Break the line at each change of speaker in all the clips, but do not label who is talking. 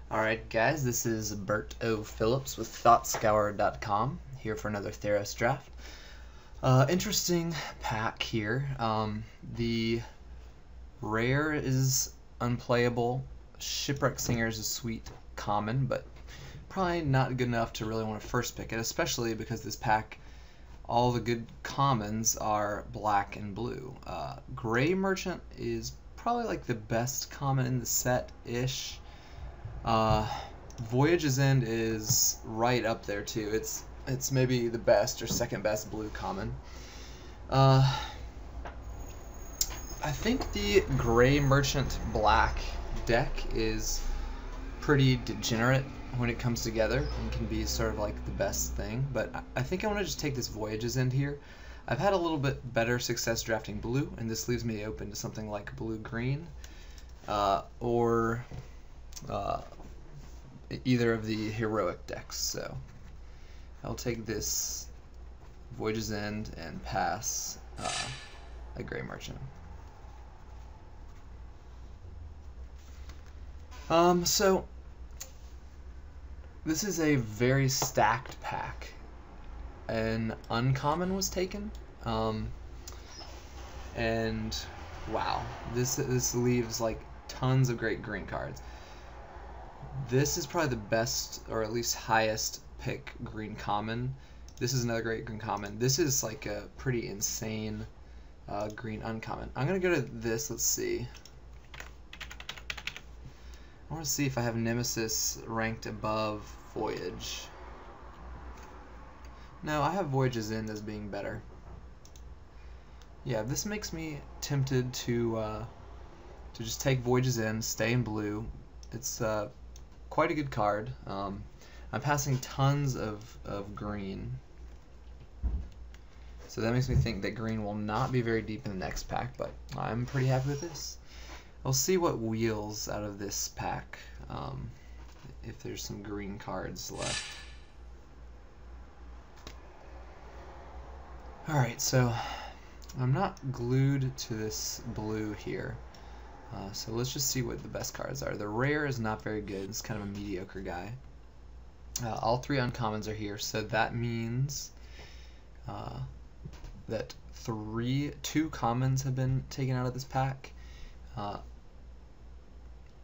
Alright guys, this is Bert O. Phillips with ThoughtScour.com here for another Theros draft. Interesting pack here. The rare is unplayable. Shipwreck Singer is a sweet common, but probably not good enough to really want to first pick it, especially because this pack, all the good commons are black and blue. Gray Merchant is probably like the best common in the set-ish. Voyage's End is right up there too. It's maybe the best or second best blue common. I think the Gray Merchant black deck is pretty degenerate when it comes together and can be sort of like the best thing, but I think I want to just take this Voyage's End here. I've had a little bit better success drafting blue, and this leaves me open to something like blue-green or either of the heroic decks. So I'll take this Voyage's End and pass a Gray Merchant. So this is a very stacked pack. An uncommon was taken, and wow, this leaves like tons of great green cards. This is probably the best, or at least highest pick green common. This is another great green common. This is like a pretty insane green uncommon. I'm gonna go to this. Let's see. I want to see if I have Nemesis ranked above Voyage. No, I have Voyage's End as being better. Yeah, this makes me tempted to just take Voyage's End, stay in blue. It's quite a good card. I'm passing tons of green. So that makes me think that green will not be very deep in the next pack, but I'm pretty happy with this. We'll see what wheels out of this pack, if there's some green cards left. Alright, so I'm not glued to this blue here. So let's just see what the best cards are. The rare is not very good. It's kind of a mediocre guy. All three uncommons are here, so that means that two commons have been taken out of this pack.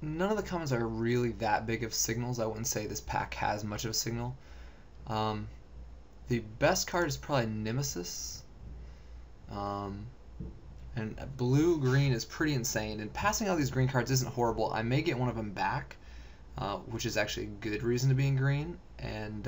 None of the commons are really that big of signals. I wouldn't say this pack has much of a signal. The best card is probably Nemesis. And blue-green is pretty insane. And passing all these green cards isn't horrible. I may get one of them back, which is actually a good reason to be in green. And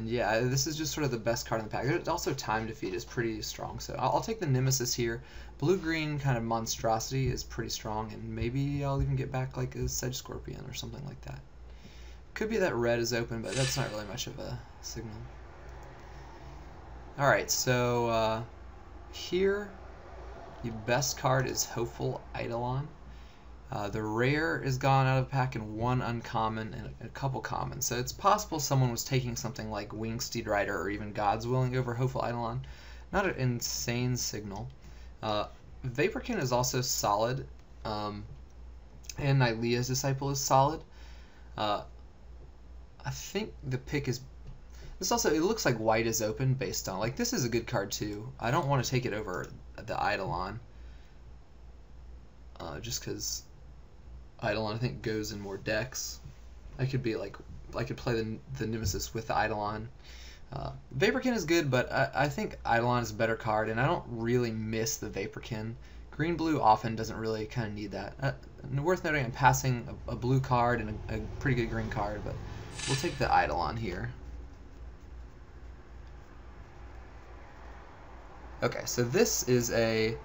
yeah, this is just sort of the best card in the pack. There's also Time Defeat is pretty strong, so I'll take the Nemesis here. Blue-green kind of monstrosity is pretty strong, and maybe I'll even get back like a Sedge Scorpion or something like that. Could be that red is open, but that's not really much of a signal. Alright, so here the best card is Hopeful Eidolon. The rare is gone out of the pack, and one uncommon and a couple commons. So it's possible someone was taking something like Wingsteed Rider or even God's Willing over Hopeful Eidolon. Not an insane signal. Vaporkin is also solid, and Nylea's Disciple is solid. I think the pick is... This also, it looks like white is open based on... Like, this is a good card too. I don't want to take it over the Eidolon. Just because Eidolon, I think, goes in more decks. I could be like... I could play the Nemesis with the Eidolon. Vaporkin is good, but I think Eidolon is a better card, and I don't really miss the Vaporkin. Green-blue often doesn't really kind of need that. Worth noting, I'm passing a blue card and a pretty good green card, but we'll take the Eidolon here. Okay, so this is a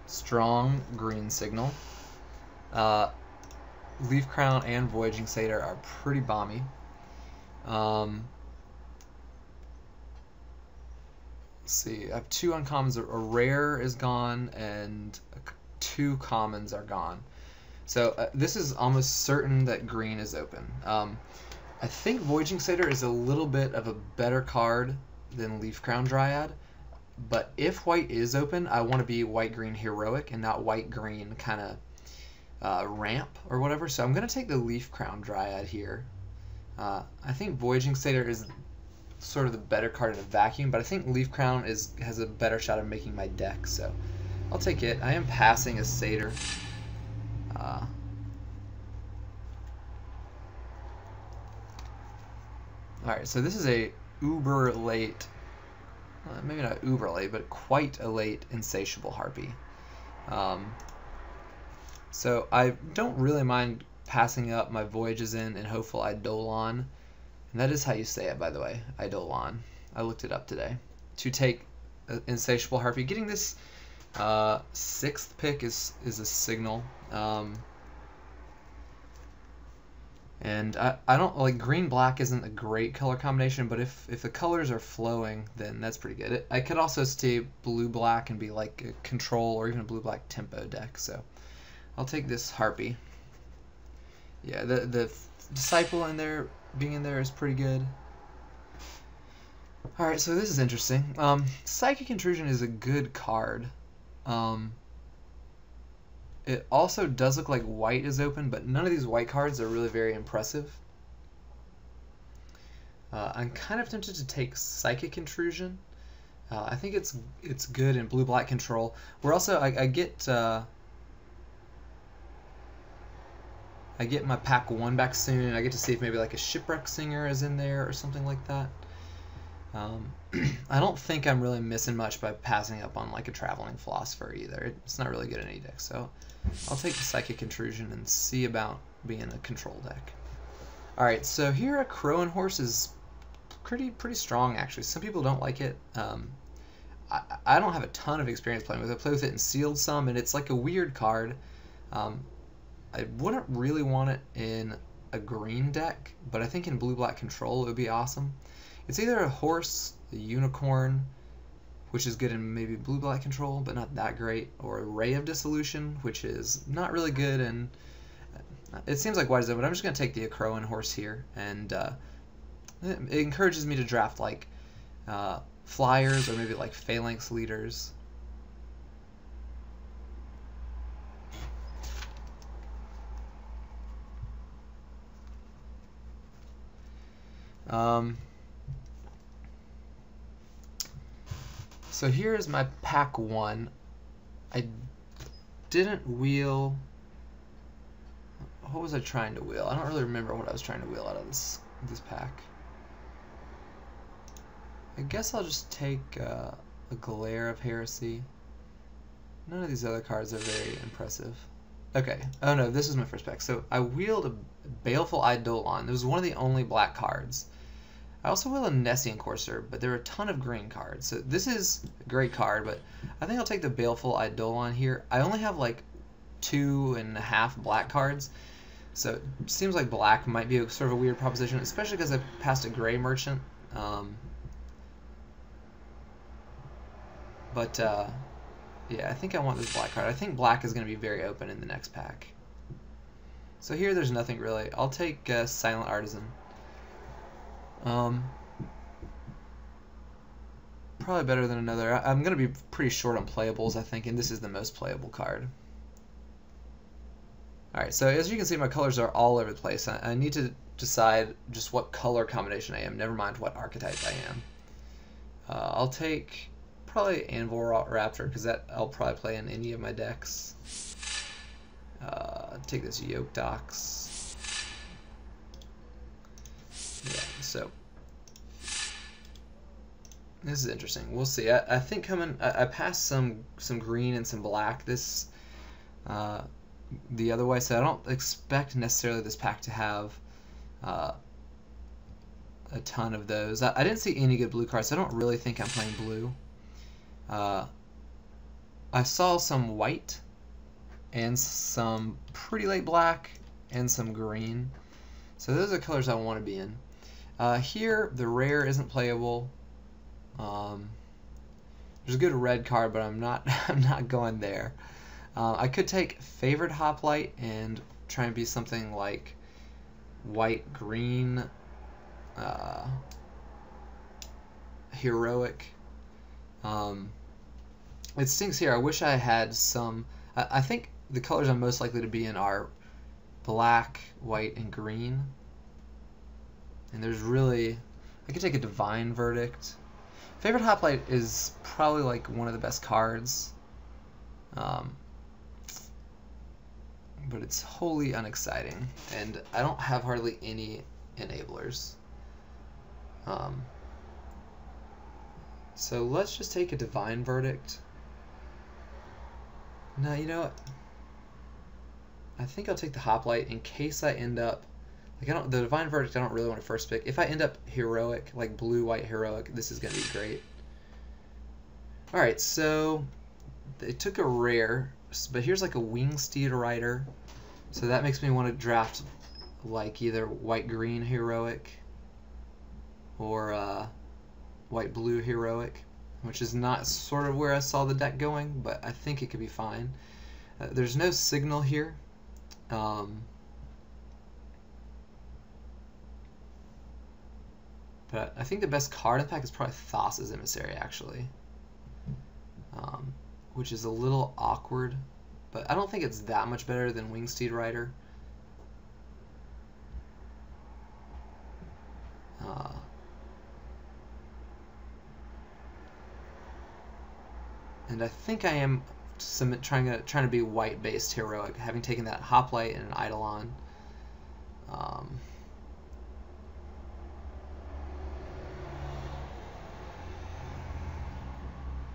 strong green signal. Leaf Crown and Voyaging Satyr are pretty balmy. Let's see, I have two uncommons. A rare is gone, and two commons are gone. So this is almost certain that green is open. I think Voyaging Satyr is a little bit of a better card than Leaf Crown Dryad. But if white is open, I want to be white-green heroic and not white-green kind of ramp or whatever. So I'm going to take the Leaf Crown Dryad here. I think Voyaging Satyr is sort of the better card in a vacuum, but I think Leaf Crown has a better shot of making my deck, so I'll take it. I am passing a Satyr. Alright, so this is a uber late, maybe not uber late, but quite a late Insatiable Harpy. So I don't really mind passing up my Voyages in and Hopeful Eidolon, and that is how you say it, by the way, Eidolon. I looked it up today. To take Insatiable Harpy. Getting this 6th pick is a signal. And I don't like green-black isn't a great color combination, but if the colors are flowing, then that's pretty good. I could also stay blue-black and be like a control or even a blue-black tempo deck. So I'll take this Harpy. Yeah, the Disciple in there being in there is pretty good. All right, so this is interesting. Psychic Intrusion is a good card. It also does look like white is open, but none of these white cards are really very impressive. I'm kind of tempted to take Psychic Intrusion. I think it's good in blue-black control. We're also I get my pack 1 back soon, and I get to see if maybe like a Shipwreck Singer is in there or something like that. I don't think I'm really missing much by passing up on like a Traveling Philosopher either. It's not really good in any deck, so I'll take the Psychic Intrusion and see about being a control deck. Alright, so here a Crowan Horse is pretty strong actually. Some people don't like it. I don't have a ton of experience playing with it. I play with it in Sealed some, and it's like a weird card. I wouldn't really want it in a green deck, but I think in blue-black control it would be awesome. It's either a horse, a unicorn, which is good in maybe blue-black control, but not that great, or a Ray of Dissolution, which is not really good, and it seems like white is open, but I'm just going to take the Crowan Horse here, and it encourages me to draft like flyers or maybe like Phalanx Leaders. So here is my pack 1. I didn't wheel. What was I trying to wheel? I don't really remember what I was trying to wheel out of this pack. I guess I'll just take a Glare of Heresy. None of these other cards are very impressive. Okay. Oh no, this was my first pack. So I wheeled a Baleful Eidolon. It was one of the only black cards. I also wheeled a Nessian Courser, but there are a ton of green cards. So this is a great card, but I think I'll take the Baleful Eidolon here. I only have like 2.5 black cards, so it seems like black might be a sort of a weird proposition, especially because I passed a Gray Merchant. Yeah, I think I want this black card. I think black is going to be very open in the next pack. So here there's nothing really. I'll take Silent Artisan. Probably better than another. I'm going to be pretty short on playables, I think, and this is the most playable card. Alright, so as you can see, my colors are all over the place. I need to decide just what color combination I am, never mind what archetype I am. I'll take probably Anvil Raptor, because I'll probably play in any of my decks. Take this Yoke Dox. Yeah, so this is interesting. We'll see. I think I passed some green and some black this the other way, so I don't expect necessarily this pack to have a ton of those. I didn't see any good blue cards, so I don't really think I'm playing blue. I saw some white and some pretty late black and some green, so those are colors I want to be in. Here the rare isn't playable. There's a good red card, but I'm not going there. I could take Favored Hoplite and try and be something like white green heroic. Um, it stinks here. I wish I had some. I think the colors I'm most likely to be in are black, white, and green. And there's really, I could take a Divine Verdict. Favorite Hoplite is probably like one of the best cards. But it's wholly unexciting, and I don't have hardly any enablers. So let's just take a Divine Verdict. No, you know what? I think I'll take the Hoplite in case I end up, like, the Divine Verdict I don't really want to first pick. If I end up heroic, like blue-white heroic, this is going to be great. Alright, so they took a rare, but here's like a Wingsteed Rider. So that makes me want to draft like either white-green heroic or white-blue heroic, which is not sort of where I saw the deck going, but I think it could be fine. There's no signal here. But I think the best card in the pack is probably Thassa's Emissary, actually. Which is a little awkward, but I don't think it's that much better than Wingsteed Rider. And I think I am trying to be white-based heroic, having taken that Hoplite and an Eidolon.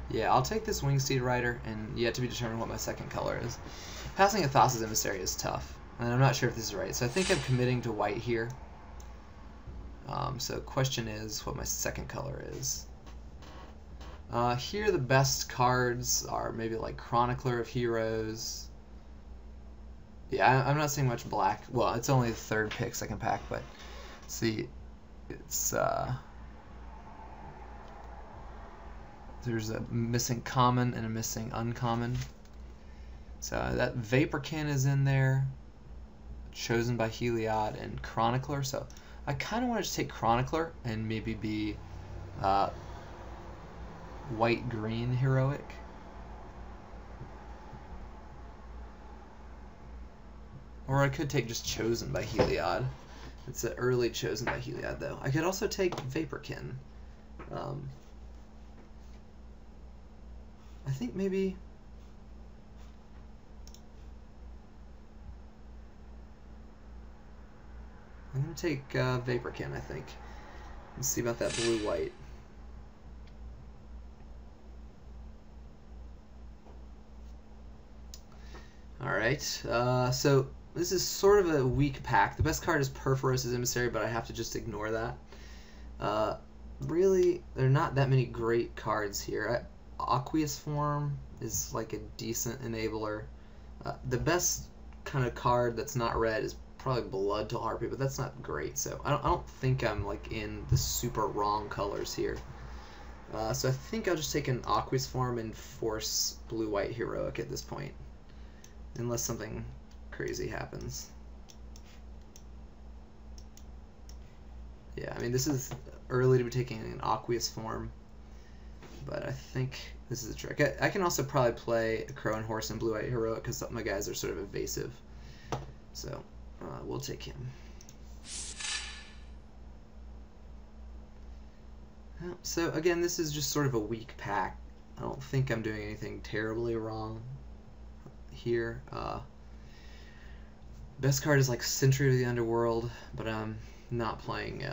Yeah, I'll take this Wingsteed Rider, and yet to be determined what my second color is. Passing a Thassa's Emissary is tough, and I'm not sure if this is right, so I think I'm committing to white here. So question is what my second color is. Here the best cards are maybe like Chronicler of Heroes. Yeah, I'm not seeing much black. Well, it's only the third pick, second pack, but see, it's there's a missing common and a missing uncommon. So that Vaporkin is in there, chosen by Heliod, and Chronicler. So I kind of want to just take Chronicler and maybe be white-green heroic. Or I could take just chosen by Heliod. It's an early chosen by Heliod, though. I could also take Vaporkin. I think maybe I'm going to take Vaporkin, I think. Let's see about that blue-white. Alright, so this is sort of a weak pack. The best card is Perforos' Emissary, but I have to just ignore that. Really, there are not that many great cards here. Aqueous Form is like a decent enabler. The best kind of card that's not red is probably Blood to Harpy, but that's not great. So I don't think I'm like in the super wrong colors here. So I think I'll just take an Aqueous Form and force blue-white heroic at this point, unless something crazy happens. Yeah, I mean, this is early to be taking an Aqueous Form, but I think this is a trick. I can also probably play a Crow and Horse and blue-white heroic because my guys are sort of evasive. So we'll take him. So again, this is just sort of a weak pack. I don't think I'm doing anything terribly wrong here. Best card is like Sentry of the Underworld, but I'm not playing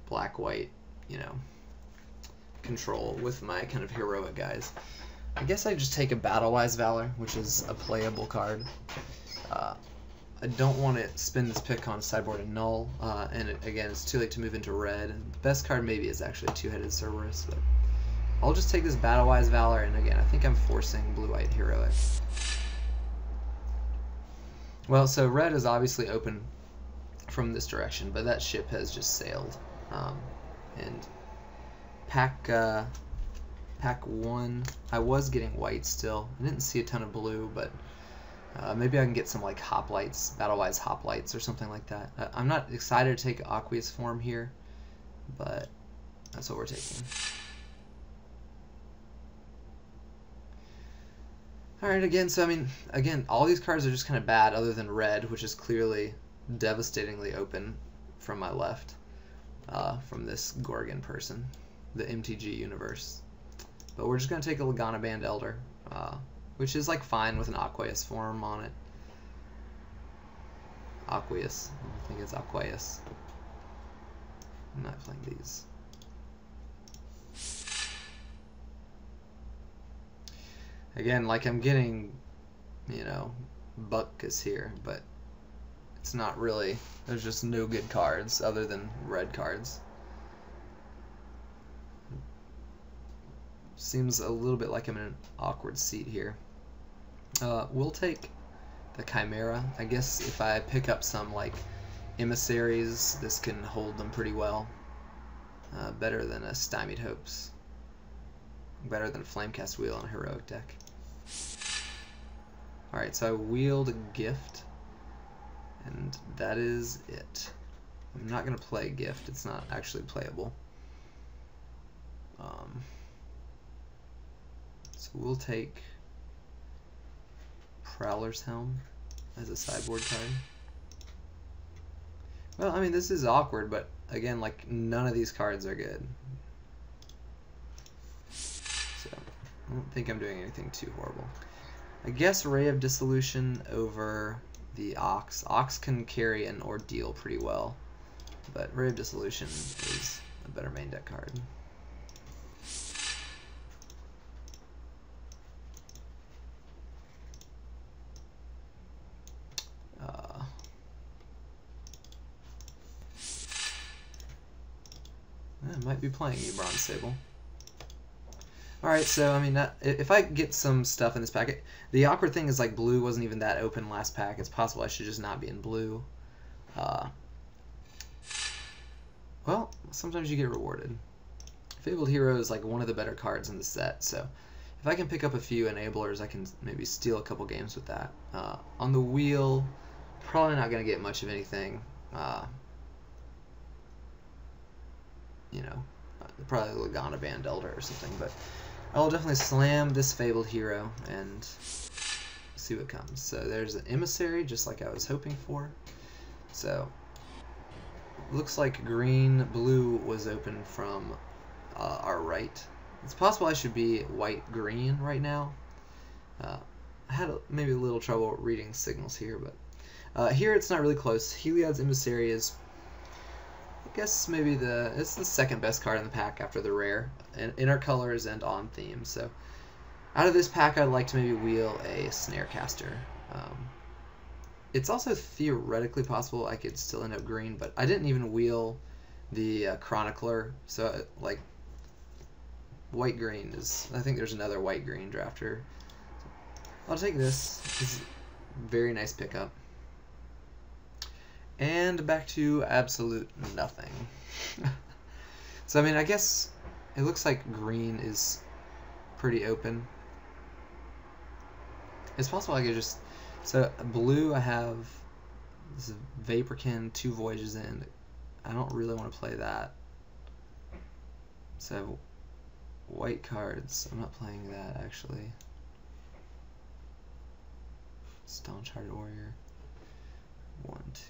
black-white, you know, control with my kind of heroic guys. I guess I just take a Battle-Wise Valor, which is a playable card. I don't want to spend this pick on sideboard and null, and again, it's too late to move into red. And the best card maybe is actually a two-headed Cerberus, but I'll just take this Battle-Wise Valor, and again, I think I'm forcing blue-white heroic. Well, so red is obviously open from this direction, but that ship has just sailed. And pack 1, I was getting white still. I didn't see a ton of blue, but maybe I can get some like Hoplites, Battle-Wise Hoplites or something like that. I'm not excited to take Aqueous Form here, but that's what we're taking. Alright, again, so I mean, again, all these cards are just kind of bad other than red, which is clearly devastatingly open from my left, from this Gorgon person, the MTG universe. But we're just going to take a Lagana Band Elder, which is like fine with an Aqueous form on it. Aqueous. I think it's Aqueous. I'm not playing these. Again, like I'm getting, you know, Butkus here, but it's not really, there's just no good cards other than red cards. Seems a little bit like I'm in an awkward seat here. We'll take the Chimera. I guess if I pick up some like emissaries, this can hold them pretty well. Better than a Stymied Hopes. Better than a Flamecast Wheel on a heroic deck. Alright, so I wield a Gift, and that is it. I'm not going to play Gift, it's not actually playable. So we'll take Prowler's Helm as a sideboard card. Well, I mean, this is awkward, but again, like, none of these cards are good. So, I don't think I'm doing anything too horrible. I guess Ray of Dissolution over the Ox. Ox can carry an Ordeal pretty well, but Ray of Dissolution is a better main deck card. I might be playing you, Bronze Sable. Alright, so, I mean, if I get some stuff in this packet, the awkward thing is, like, blue wasn't even that open last pack. It's possible I should just not be in blue. Well, sometimes you get rewarded. Fabled Hero is, like, one of the better cards in the set, so if I can pick up a few enablers, I can maybe steal a couple games with that. On the wheel, probably not going to get much of anything. You know, probably Lagana Band Elder or something, but I'll definitely slam this Fabled Hero and see what comes. So there's an Emissary, just like I was hoping for. So, looks like blue was open from our right. It's possible I should be white-green right now. I had maybe a little trouble reading signals here, but here it's not really close. Heliod's Emissary is, I guess, maybe it's the second best card in the pack after the rare, in our colors and on theme. So out of this pack, I'd like to maybe wheel a Snarecaster. It's also theoretically possible I could still end up green, but I didn't even wheel the Chronicler, so like white green is, I think there's another white green drafter. I'll take this. This is a very nice pickup. And back to absolute nothing. So, I mean, I guess it looks like green is pretty open. It's possible I could just... So, blue, I have this Vaporkin, 2 Voyages in. I don't really want to play that. So, white cards. I'm not playing that, actually. Staunch-Hearted Warrior. 1, 2.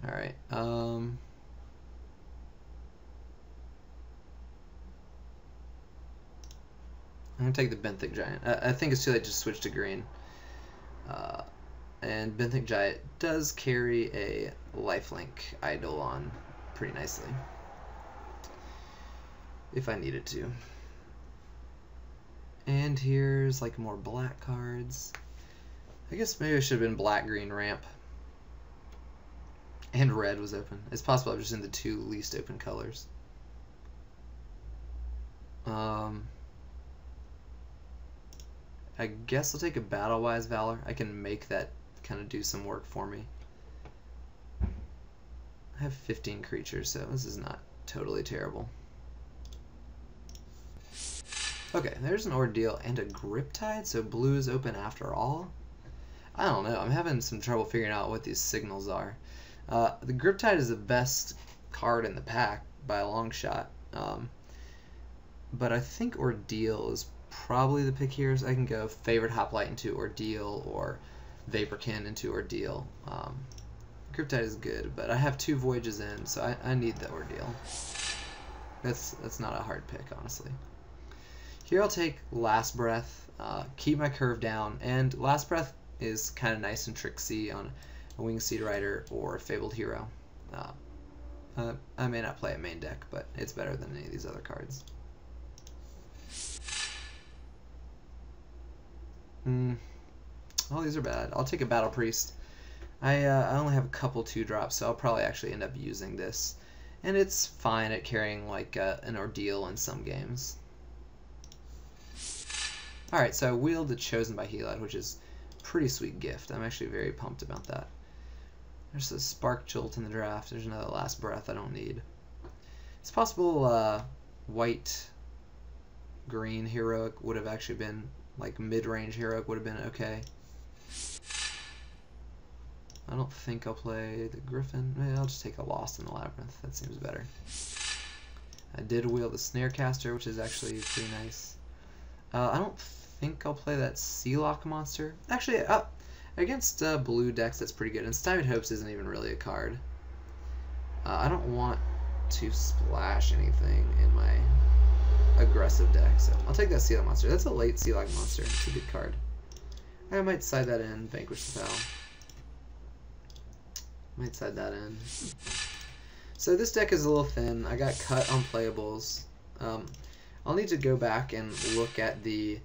Alright, I'm going to take the Benthic Giant. I think it's too late to switch to green. And Benthic Giant does carry a lifelink Eidolon pretty nicely, if I needed to. And here's like more black cards. I guess maybe I should have been black-green ramp. And red was open. It's possible I was just in the 2 least open colors. I guess I'll take a Battle-Wise Valor. I can make that kind of do some work for me. I have 15 creatures, so this is not totally terrible. Okay, there's an Ordeal and a Griptide, so blue is open after all. I don't know. I'm having some trouble figuring out what these signals are. The Griptide is the best card in the pack by a long shot. But I think Ordeal is probably the pick here. So I can go Favorite Hoplite into Ordeal or Vaporkin into Ordeal. Griptide is good, but I have 2 Voyages in, so I need the Ordeal. That's not a hard pick, honestly. Here I'll take Last Breath, keep my curve down, and Last Breath is kind of nice and tricksy on a Winged Seed Rider or a Fabled Hero. I may not play a main deck, but it's better than any of these other cards. Oh, these are bad. I'll take a Battle Priest. I only have a couple 2-drops, so I'll probably actually end up using this. And it's fine at carrying like an Ordeal in some games. Alright, so I wheeled the Chosen by Helad, which is a pretty sweet gift. I'm actually very pumped about that. There's a Spark Jolt in the draft. There's another Last Breath I don't need. It's possible white-green Heroic would have actually been, like mid-range Heroic would have been okay. I don't think I'll play the Griffin. Maybe I'll just take a Lost in the Labyrinth. That seems better. I did wheel the Snarecaster, which is actually pretty nice. I don't think I'll play that Sealock monster. Actually, against blue decks, that's pretty good. And Stymied Hopes isn't even really a card. I don't want to splash anything in my aggressive deck, so I'll take that Sealock monster. That's a late Sealock monster. It's a good card. I might side that in, Vanquish the Foul. Might side that in. So this deck is a little thin. I got cut on playables. I'll need to go back and look at the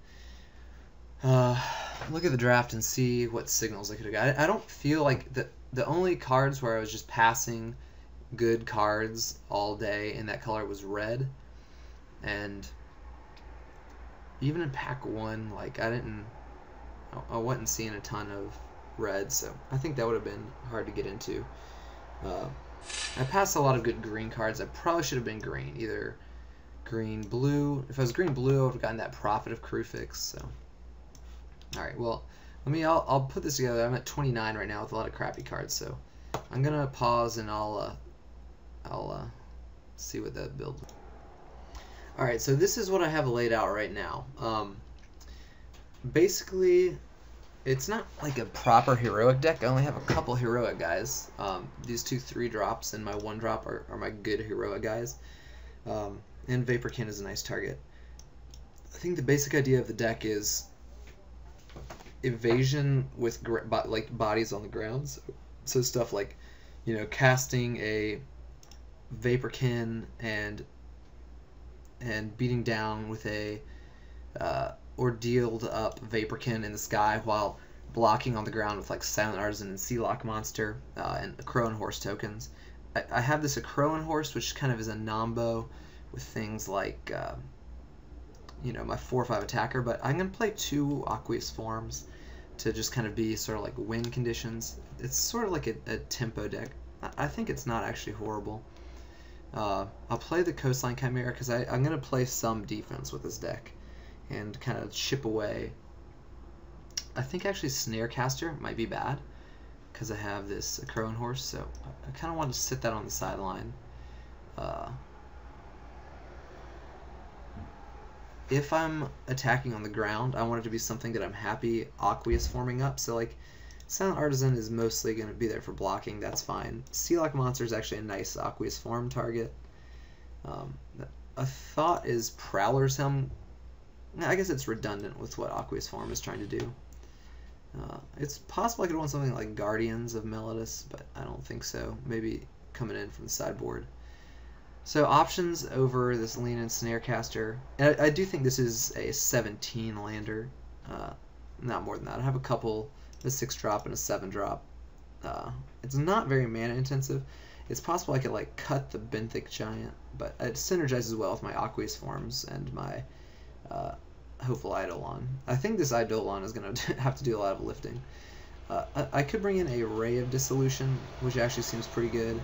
draft and see what signals I could have got. I don't feel like the only cards where I was just passing good cards all day in that color was red, and even in pack 1, like I wasn't seeing a ton of red, so I think that would have been hard to get into. I passed a lot of good green cards. I probably should have been green, either green blue. If I was green blue, I would have gotten that Prophet of Krufix. So, all right, well, I'll put this together. I'm at 29 right now with a lot of crappy cards, so I'm gonna pause and I'll see what that builds. All right, so this is what I have laid out right now. Basically, it's not like a proper heroic deck. I only have a couple heroic guys. These 2 3-drops and my 1-drop are my good heroic guys. And Vaporkin is a nice target. I think the basic idea of the deck is evasion with like bodies on the ground. So stuff like, you know, casting a Vaporkin and beating down with a Ordealed up Vaporkin in the sky while blocking on the ground with like Silent Artisan and Sealock Monster and Crow and Horse tokens. I have this Crow and Horse, which kind of is a nombo with things like you know, my 4/5 attacker, but I'm going to play 2 Aqueous Forms to just kind of be sort of like win conditions. It's sort of like a tempo deck. I think it's not actually horrible. I'll play the Coastline Chimera because I'm going to play some defense with this deck and kind of chip away. I think actually Snarecaster might be bad because I have this Crow and Horse, so I kind of want to sit that on the sideline. If I'm attacking on the ground, I want it to be something that I'm happy Aqueous forming up. So like Silent Artisan is mostly going to be there for blocking. That's fine. Sealock Monster is actually a nice Aqueous form target. A thought is Prowler's Helm. I guess it's redundant with what Aqueous Form is trying to do. It's possible I could want something like Guardians of Melodus, but I don't think so. Maybe coming in from the sideboard. So options over this Lean and Snarecaster. And I do think this is a 17 lander. Not more than that. I have a couple, a 6-drop and a 7-drop. It's not very mana intensive. It's possible I could like cut the Benthic Giant, but it synergizes well with my Aqueous Forms and my Hopeful Eidolon. I think this Eidolon is going to have to do a lot of lifting. I could bring in a Ray of Dissolution, which actually seems pretty good.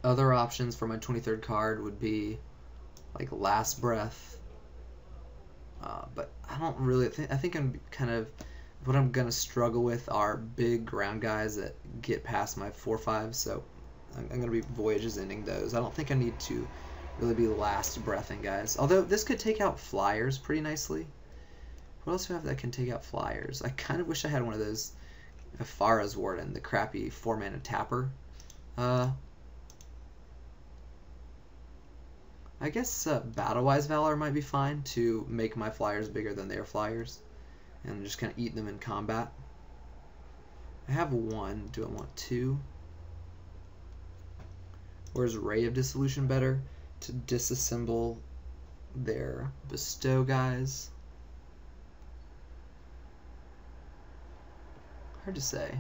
Other options for my 23rd card would be like Last Breath. But I don't really think, I think I'm kind of, what I'm going to struggle with are big ground guys that get past my 4/5, so I'm going to be Voyages ending those. I don't think I need to really be Last Breathing guys. Although this could take out Flyers pretty nicely. What else do I have that can take out Flyers? I kind of wish I had one of those Farah's Warden, the crappy 4-mana tapper. I guess Battle-Wise Valor might be fine to make my Flyers bigger than their Flyers and just kind of eat them in combat. I have one. Do I want two? Or is Ray of Dissolution better to disassemble their Bestow guys? Hard to say.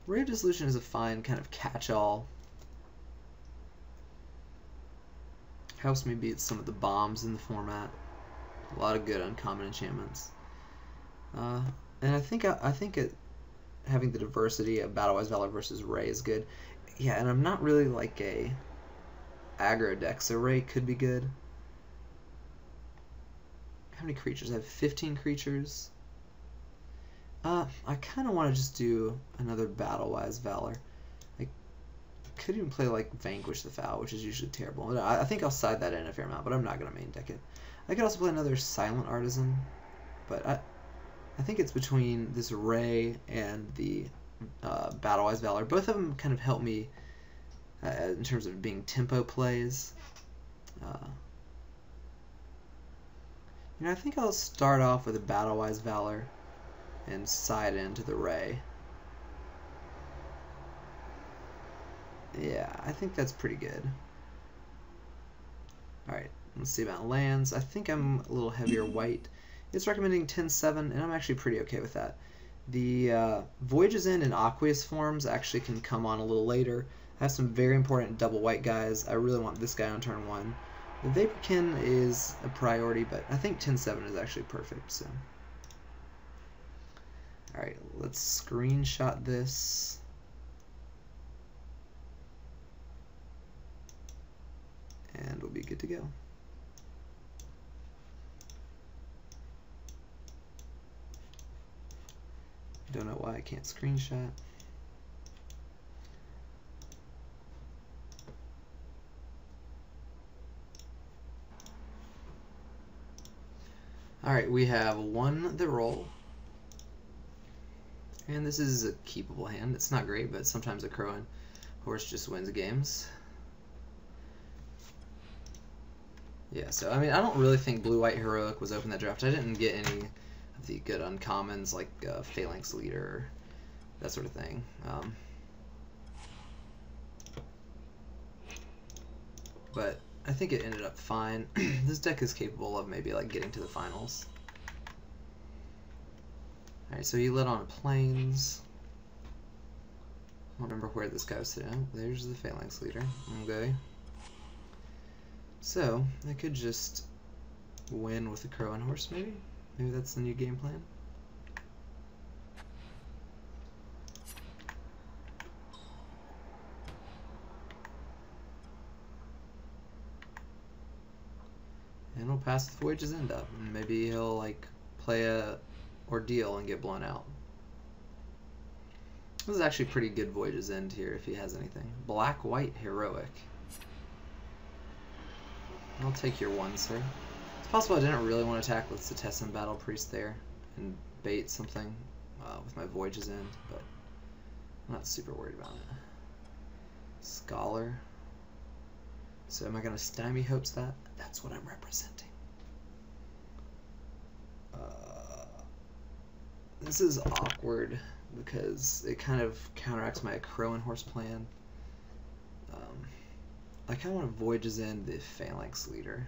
Ray of Dissolution is a fine kind of catch-all. Helps me beat some of the bombs in the format. A lot of good uncommon enchantments. And I think having the diversity of Battle-Wise Valor versus Ray is good. Yeah, and I'm not really like a aggro deck, so Ray could be good. How many creatures? I have 15 creatures. I kind of want to just do another Battle-Wise Valor. I could even play like Vanquish the Foul, which is usually terrible. I think I'll side that in a fair amount, but I'm not going to main deck it. I could also play another Silent Artisan, but I think it's between this Ray and the Battle-Wise Valor. Both of them kind of help me in terms of being tempo plays. I think I'll start off with a Battle-Wise Valor and side into the Ray. Yeah, I think that's pretty good. Alright, let's see about lands. I think I'm a little heavier white. It's recommending 10-7, and I'm actually pretty okay with that. The Voyages End and Aqueous forms actually can come on a little later. I have some very important double white guys. I really want this guy on turn 1. The Vaporkin is a priority, but I think 10-7 is actually perfect. So, alright, let's screenshot this. And we'll be good to go. Don't know why I can't screenshot. Alright, we have won the roll. And this is a keepable hand. It's not great, but sometimes a Crowan horse just wins games. Yeah, so I mean, I don't really think Blue-White Heroic was open that draft. I didn't get any of the good uncommons like Phalanx Leader, that sort of thing. But I think it ended up fine. This deck is capable of maybe like getting to the finals. Alright, so he lit on Plains. I don't remember where this guy was sitting. Oh, there's the Phalanx Leader. Okay. So, I could just win with the Crowan horse, maybe? Maybe that's the new game plan? And we'll pass the Voyages End up. And maybe he'll, like, play a Ordeal and get blown out. This is actually pretty good Voyages End here, if he has anything. Black-White Heroic. I'll take your one, sir. It's possible I didn't really want to attack with Setessan Battle Priest there and bait something with my Voyages End, but I'm not super worried about it. Scholar. So am I going to stymie Hopes that? That's what I'm representing. This is awkward because it kind of counteracts my Crowan horse plan. I kind of want to Voyages End the Phalanx Leader.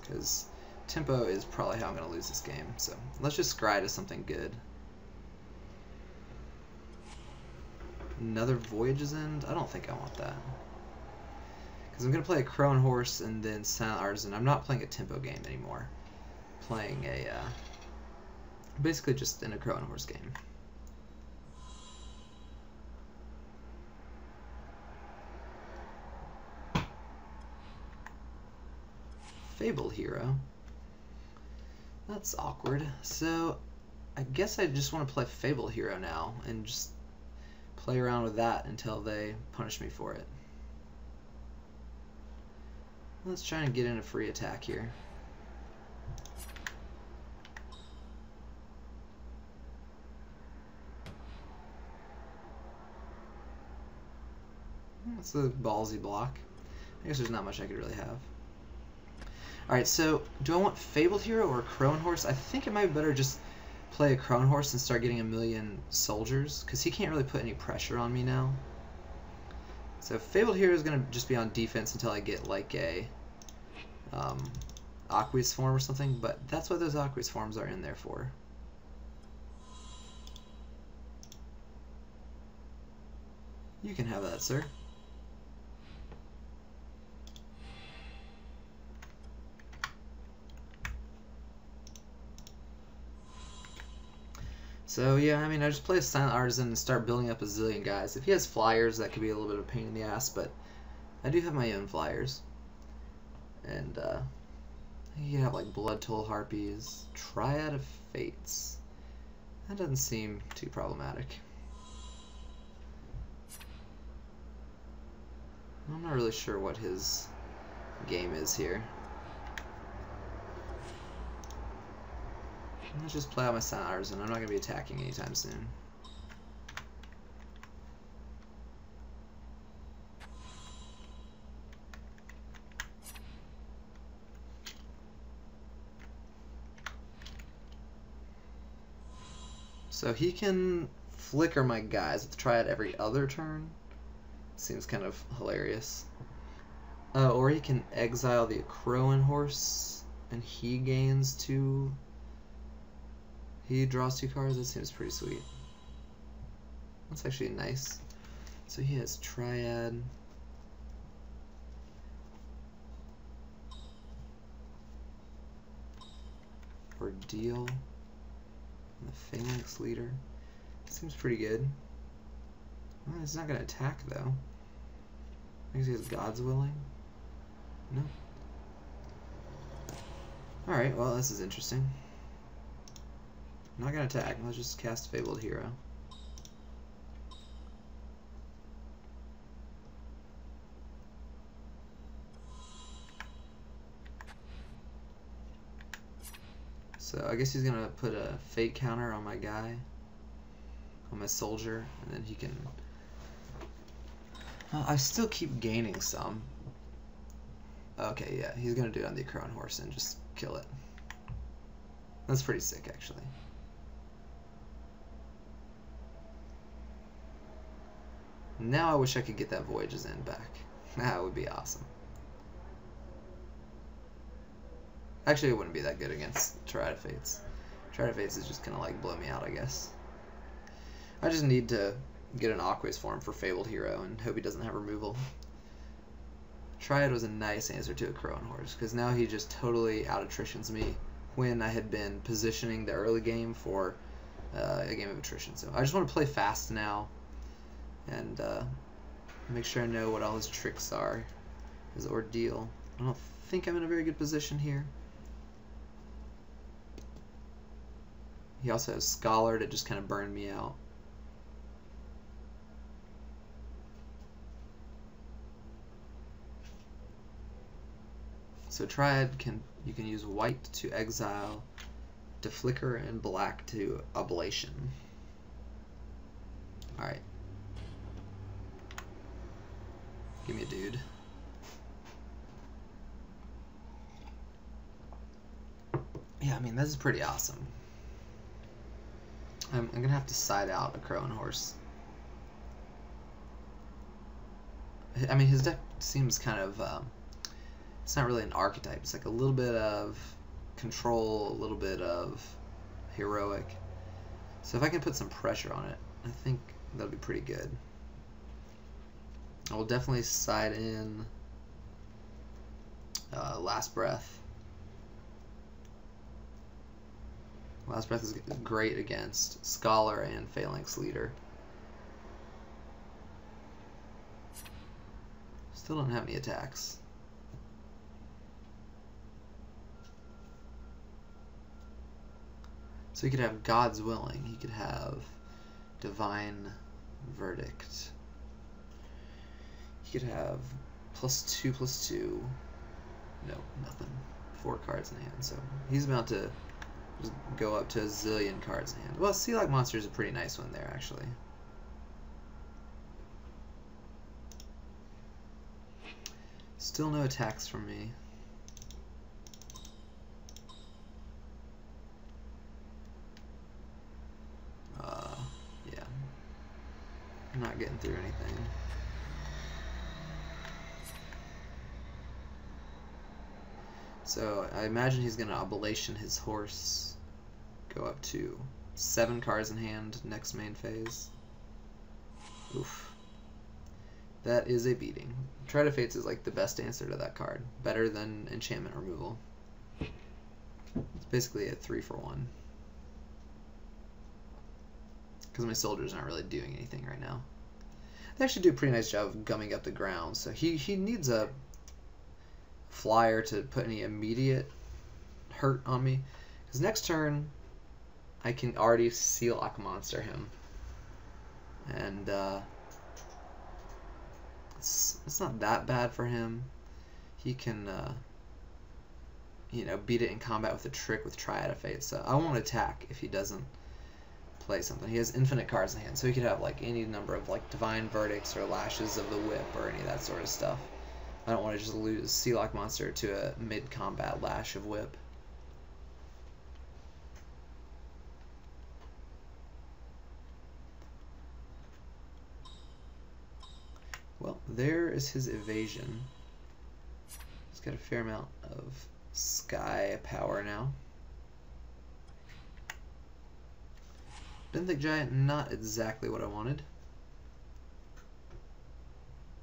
Because tempo is probably how I'm going to lose this game. So let's just scry to something good. Another Voyages End? I don't think I want that. Because I'm going to play a Crowan horse and then Silent Artisan. I'm not playing a tempo game anymore. playing a basically just in a Crow and Horse game. Fabled Hero. That's awkward. So I guess I just want to play Fabled Hero now and just play around with that until they punish me for it. Let's try and get in a free attack here. That's a ballsy block. I guess there's not much I could really have. Alright, so do I want Fabled Hero or Crow and Horse? I think it might be better just play a Crow and Horse and start getting a million soldiers, because he can't really put any pressure on me now. So Fabled Hero is going to just be on defense until I get like a Aqueous form or something, but that's what those Aqueous forms are in there for. You can have that, sir. So yeah, I mean, I just play a Silent Artisan and start building up a zillion guys. If he has flyers, that could be a little bit of a pain in the ass, but I do have my own flyers. And you have like Blood Toll Harpies, Triad of Fates. That doesn't seem too problematic. I'm not really sure what his game is here. Let's just play out my Silent Artisan. I'm not going to be attacking anytime soon. So he can flicker my guys with Triad every other turn. Seems kind of hilarious. Or he can exile the Crow and Horse, and he gains 2. He draws 2 cards. That seems pretty sweet. That's actually nice. So he has Triad. Ordeal. And the Phalanx Leader. Seems pretty good. Well, he's not going to attack, though. I guess he has God's Willing. No. Alright, well, this is interesting. I'm not going to attack. Let's just cast Fabled Hero. So I guess he's going to put a Fate counter on my guy, on my soldier, and then he can... I still keep gaining some. Okay, yeah, he's going to do it on the Crow and Horse and just kill it. That's pretty sick, actually. Now I wish I could get that Voyage's End back. That would be awesome. Actually, it wouldn't be that good against Triad of Fates. Triad of Fates is just gonna like blow me out, I guess. I just need to get an Aqueous form for Fabled Hero and hope he doesn't have removal. Triad was a nice answer to a Crow and Horse, because now he just totally out-attritions me when I had been positioning the early game for a game of attrition. So I just want to play fast now and make sure I know what all his tricks are. His Ordeal. I don't think I'm in a very good position here. He also has Scholar to just kind of burn me out. So Triad you can use white to exile, to flicker, and black to ablation. Alright. Give me a dude. Yeah, I mean, this is pretty awesome. I'm gonna have to side out a Crow and Horse. I mean, his deck seems kind of, it's not really an archetype. It's like a little bit of control, a little bit of heroic. So if I can put some pressure on it, I think that'll be pretty good. I will definitely side in Last Breath. Last Breath is great against Scholar and Phalanx Leader. Still don't have any attacks. So he could have God's Willing. He could have Divine Verdict. He could have +2/+2. No, nothing. 4 cards in hand. So he's about to just go up to a zillion cards in hand. Well, Sea Like Monster is a pretty nice one there, actually. Still no attacks from me. Yeah. I'm not getting through anything. So I imagine he's going to Oblation his horse, go up to 7 cards in hand next main phase. Oof. That is a beating. Try to Fates is like the best answer to that card. Better than enchantment removal. It's basically a 3-for-1. Because my soldiers aren't really doing anything right now. They actually do a pretty nice job of gumming up the ground, so he needs a flyer to put any immediate hurt on me. Because next turn, I can already Sea Like Monster him. And it's not that bad for him. He can, you know, beat it in combat with a trick with Triad of Fate. So I won't attack if he doesn't play something. He has infinite cards in hand, so he could have like any number of like Divine Verdicts or Lashes of the Whip or any of that sort of stuff. I don't want to just lose Sea Like Monster to a mid-combat Lash of Whip. Well, there is his evasion. He's got a fair amount of sky power now. Benthic Giant, not exactly what I wanted.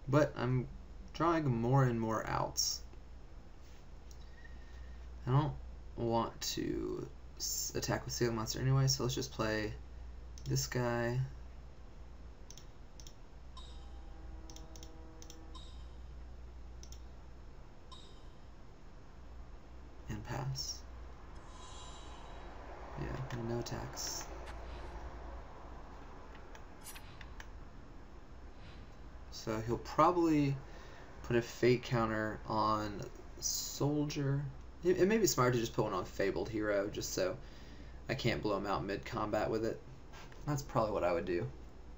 But I'm drawing more and more outs. I don't want to attack with Sea Like Monster anyway, so let's just play this guy. And pass. Yeah, no attacks. So he'll probably put a Fate counter on Soldier. It may be smart to just put one on Fabled Hero, just so I can't blow him out mid-combat with it. That's probably what I would do.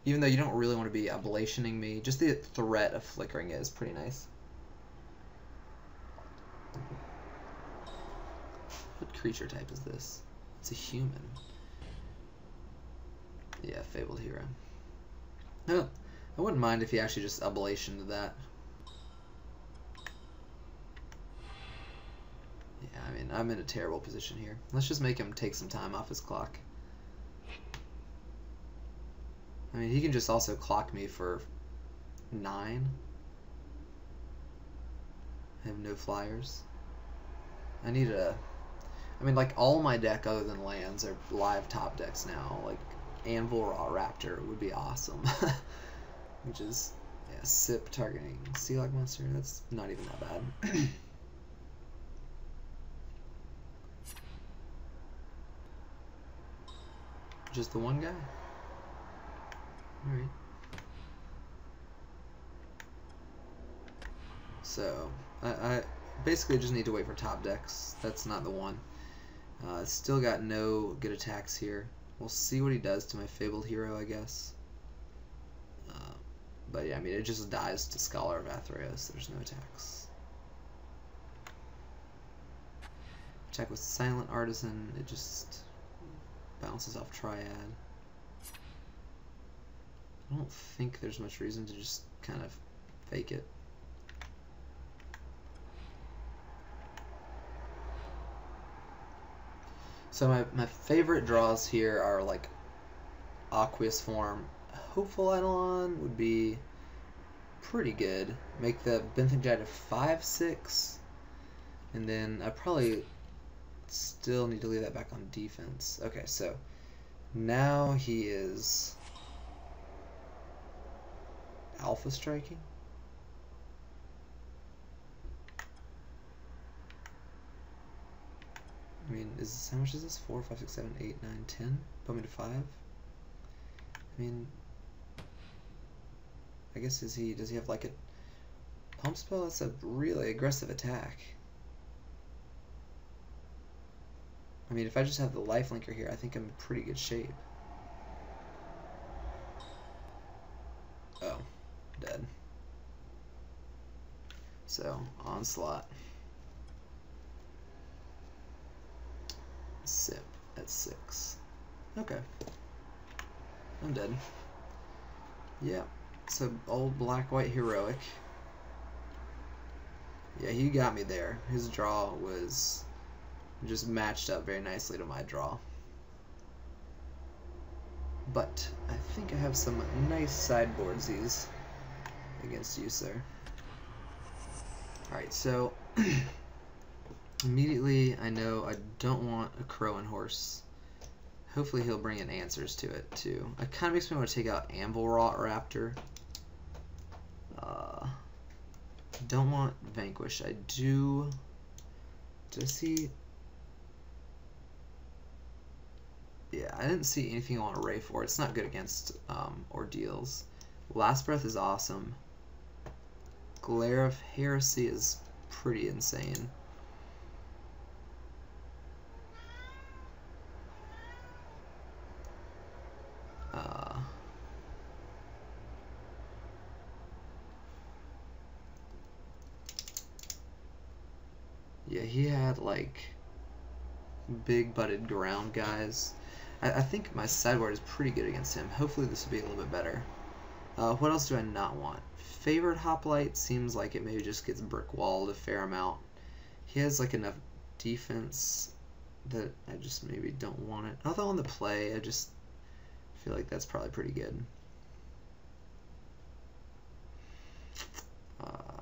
Even though you don't really want to be ablationing me, just the threat of flickering it is pretty nice. What creature type is this? It's a human. Yeah, Fabled Hero. No, I wouldn't mind if he actually just ablationed that. Yeah, I mean, I'm in a terrible position here. Let's just make him take some time off his clock. I mean, he can just also clock me for 9. I have no flyers. I need a... I mean, like, all my deck other than lands are live top decks now. Like, Anvil Raw Raptor would be awesome. Which is, yeah, SIP targeting Sea Like Monster. That's not even that bad. Just the one guy? Alright. So, I basically just need to wait for top decks. That's not the one. Still got no good attacks here. We'll see what he does to my Fabled Hero, I guess. But yeah, I mean, it just dies to Scholar of Atheros. There's no attacks. Attack with Silent Artisan. It just bounces off Triad. I don't think there's much reason to just kind of fake it. So my favorite draws here are like Aqueous Form. Hopeful Eidolon would be pretty good. Make the Benthic Giant a 5/6, and then I probably still need to leave that back on defense. Okay, so now he is alpha striking. I mean, how much is this? 4, 5, 6, 7, 8, 9, 10? Put me to 5? I mean, I guess does he have like a pump spell? That's a really aggressive attack. I mean, if I just have the lifelinker here, I think I'm in pretty good shape. Oh, dead. So, onslaught. Sip at 6. Okay. I'm dead. Yeah. So, old black-white heroic. Yeah, he got me there. His draw was just matched up very nicely to my draw. But I think I have some nice sideboardsies against you, sir. Alright, so immediately I know I don't want a crow and horse. Hopefully he'll bring in answers to it too. It kind of makes me want to take out Anvil Rot Raptor. Don't want Vanquish. I do. Did I see? Yeah, I didn't see anything I want to Ray for. It's not good against ordeals. Last Breath is awesome. Glare of Heresy is pretty insane. Yeah, he had like big butted ground guys. I think my sideboard is pretty good against him. Hopefully this will be a little bit better. What else do I not want? Favored Hoplite seems like it maybe just gets brick walled a fair amount. He has like enough defense that I just maybe don't want it. Although on the play, I just feel like that's probably pretty good.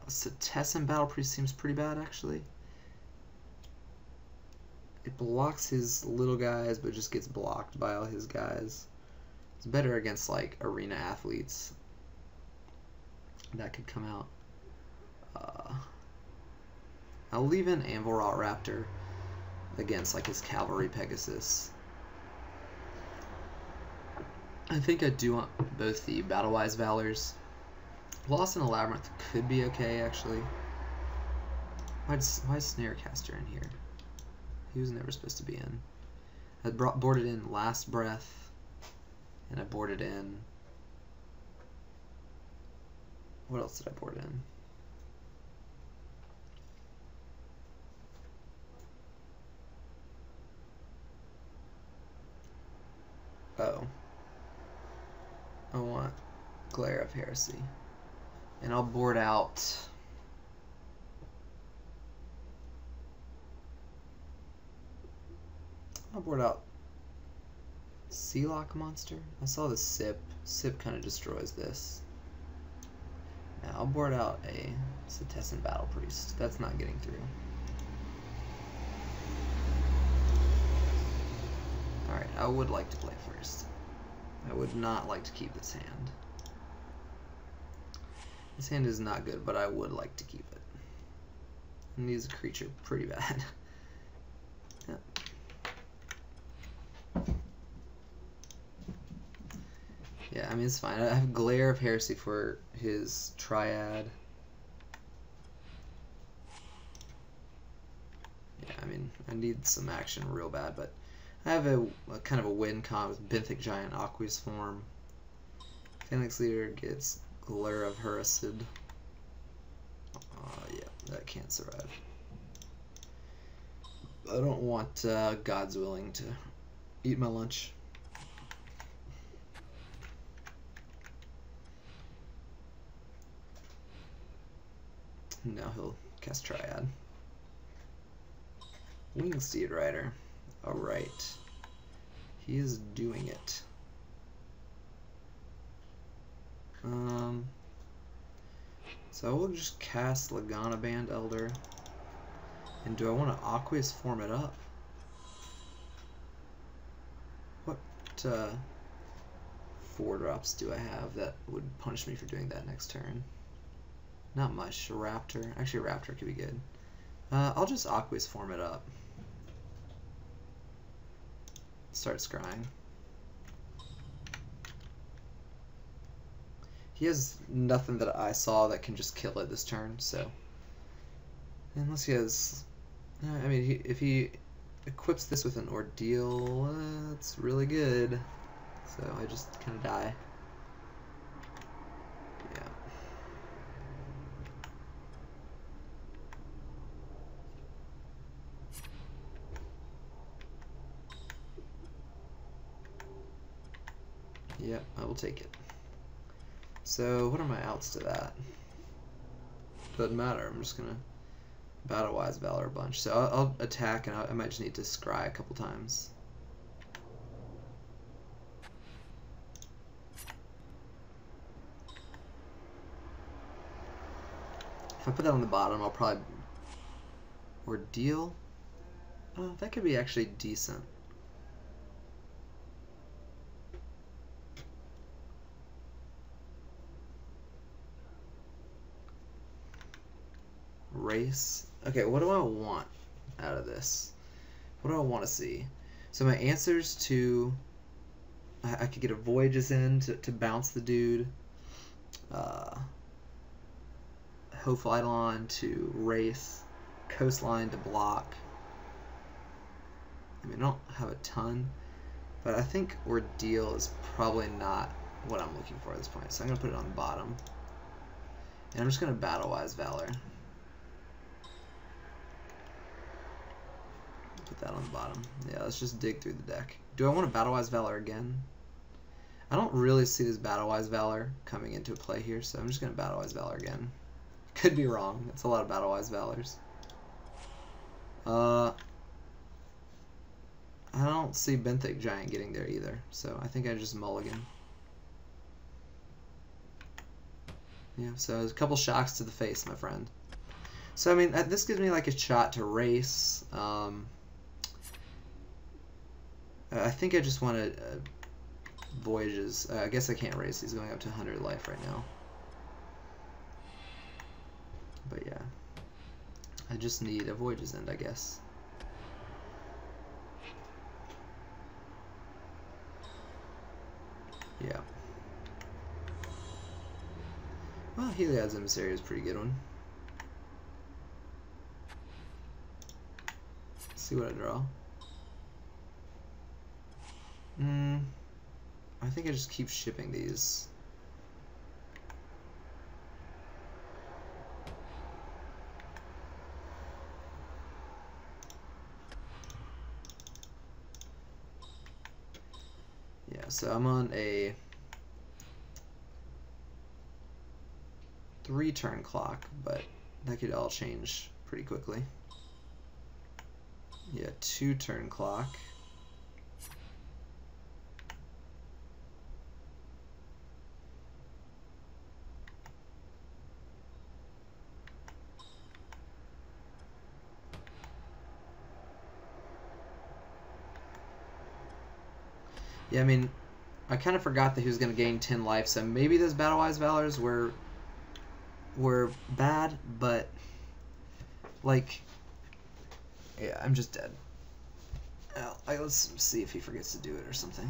Setessan Battle Priest seems pretty bad actually. It blocks his little guys, but just gets blocked by all his guys. It's better against like arena athletes. That could come out. I'll leave in Anvil Rot Raptor against like his Cavalry Pegasus. I think I do want both the Battle-Wise Valors. Lost in a Labyrinth could be okay actually. Why is Snarecaster in here? He was never supposed to be in. I boarded in Last Breath, and I boarded in. What else did I board in? Oh. I want Glare of Heresy. And I'll board out. I'll board out Sealock Monster. I saw the Sip. Sip kind of destroys this. Now I'll board out a Setessan Battle Priest. That's not getting through. Alright, I would like to play first. I would not like to keep this hand. This hand is not good, but I would like to keep it. It needs a creature pretty bad. Yeah. Yeah, I mean, it's fine. I have Glare of Heresy for his Triad. Yeah, I mean, I need some action real bad, but I have a kind of a win con with Benthic Giant Aqueous Form. Phalanx Leader gets Glare of Heresy. Yeah, that can't survive. I don't want God's Willing to eat my lunch. Now he'll cast Triad. Wingsteed Rider. Alright. He is doing it. So I will just cast Lagana Band Elder. And do I want to Aqueous Form it up? What 4-drops do I have that would punish me for doing that next turn? Not much. A Raptor. Actually, a Raptor could be good. I'll just Aqueous form it up. Start scrying. He has nothing that I saw that can just kill it this turn, so. Unless he has. I mean, if he equips this with an Ordeal, that's really good. So I just kind of die. Yeah. Yep, I will take it. So what are my outs to that? Doesn't matter. I'm just gonna Battle-Wise Valor a bunch. So I'll attack, and I might just need to scry a couple times. If I put that on the bottom, I'll probably Ordeal. Oh, that could be actually decent. Race. Okay, what do I want out of this? What do I want to see? So my answers to... I could get a Voyages in to bounce the dude. Hopeful Eidolon to Race. Coastline to block. I mean, I don't have a ton, but I think Ordeal is probably not what I'm looking for at this point. So I'm going to put it on the bottom. And I'm just going to Battle-Wise Valor. Put that on the bottom. Yeah, let's just dig through the deck. Do I want to Battle-Wise Valor again? I don't really see this Battle-Wise Valor coming into play here, so I'm just going to Battle-Wise Valor again. Could be wrong. It's a lot of Battle-Wise Valors. I don't see Benthic Giant getting there either, so I think I just mulligan. Yeah, so there's a couple shocks to the face, my friend. So, I mean, this gives me like a shot to race. I think I just want to Voyages. I guess I can't race. He's going up to 100 life right now. But yeah. I just need a Voyages end, I guess. Yeah. Well, Heliod's Emissary is a pretty good one. Let's see what I draw. I think I just keep shipping these. Yeah, so I'm on a 3-turn clock, but that could all change pretty quickly. Yeah, 2-turn clock. Yeah, I mean, I kind of forgot that he was going to gain 10 life, so maybe those Battle-Wise Valors were bad, but, like, yeah, I'm just dead. Let's see if he forgets to do it or something.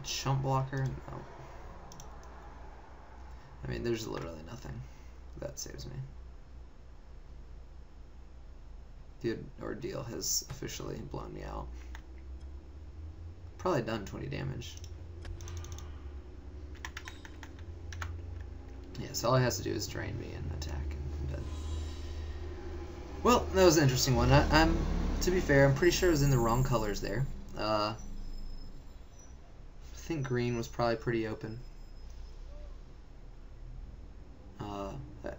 Chump blocker? No. I mean, there's literally nothing that saves me. The Ordeal has officially blown me out. Probably done 20 damage. Yeah, so all he has to do is drain me and attack, and I'm dead. Well, that was an interesting one. To be fair, I'm pretty sure it was in the wrong colors there. I think green was probably pretty open.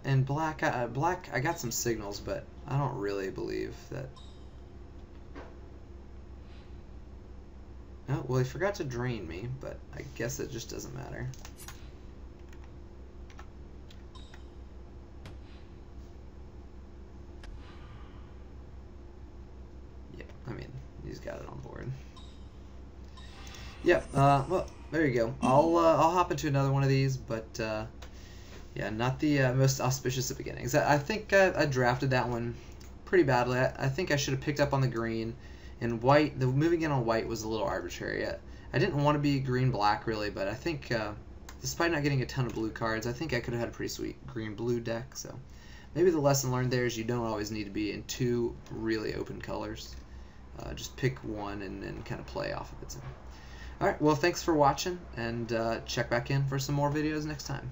And black, I got some signals, but I don't really believe that. Oh, well, he forgot to drain me, but I guess it just doesn't matter. Yeah, I mean, he's got it on board. Yep. Well, there you go. I'll hop into another one of these, but yeah, not the most auspicious of beginnings. I think I drafted that one pretty badly. I think I should have picked up on the green, and white. The moving in on white was a little arbitrary. I didn't want to be green-black really, but I think despite not getting a ton of blue cards, I think I could have had a pretty sweet green-blue deck. So maybe the lesson learned there is you don't always need to be in two really open colors. Just pick one and kind of play off of it. So. Alright, well, thanks for watching, and check back in for some more videos next time.